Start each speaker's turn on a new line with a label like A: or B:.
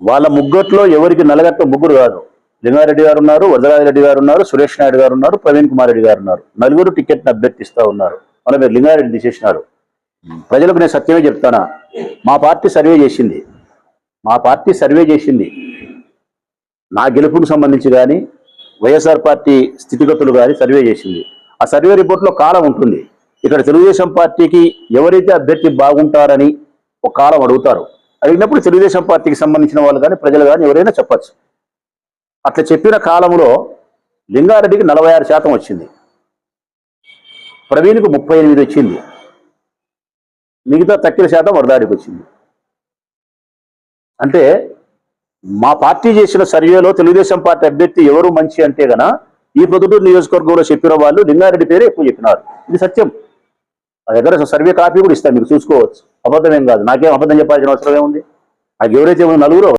A: వాళ్ళ ముగ్గుట్లో ఎవరికి నలగట్ల ముగ్గురు కాదు. లింగారెడ్డి గారు ఉన్నారు, వరదరాజరెడ్డి గారు ఉన్నారు, సురేష్ నాయుడు గారు ఉన్నారు, ప్రవీణ్ కుమార్ రెడ్డి గారు ఉన్నారు. నలుగురు టికెట్ని అభ్యర్థిస్తూ ఉన్నారు. మన మీరు లింగారెడ్డి తీసేసినారు. ప్రజలకు నేను సత్యమే చెప్తానా, మా పార్టీ సర్వే చేసింది. నా గెలుపుకు సంబంధించి కానీ వైఎస్ఆర్ పార్టీ స్థితిగతులు కానీ సర్వే చేసింది. ఆ సర్వే రిపోర్ట్లో కాలం ఉంటుంది. ఇక్కడ తెలుగుదేశం పార్టీకి ఎవరైతే అభ్యర్థి బాగుంటారని ఒక కాలం అడుగుతారు. అడిగినప్పుడు తెలుగుదేశం పార్టీకి సంబంధించిన వాళ్ళు కానీ ప్రజలు కానీ ఎవరైనా చెప్పచ్చు. అట్లా చెప్పిన కాలంలో లింగారెడ్డికి 46% వచ్చింది, ప్రవీణ్కు 38 వచ్చింది, మిగతా తక్కిన శాతం వరదాడికి వచ్చింది. అంటే మా పార్టీ చేసిన సర్వేలో తెలుగుదేశం పార్టీ అభ్యర్థి ఎవరు మంచి అంటే గన ఈ పొద్దుటూరు నియోజకవర్గంలో చెప్పిన వాళ్ళు లింగారెడ్డి పేరే ఎక్కువ చెప్పినారు. ఇది సత్యం. ఆ దగ్గర సర్వే కాపీ కూడా ఇస్తాను, మీకు చూసుకోవచ్చు. అబద్ధమేం కాదు. నాకేం అబద్ధం చెప్పాల్సిన అవసరం ఏముంది? నాకు ఎవరైతే నలుగురు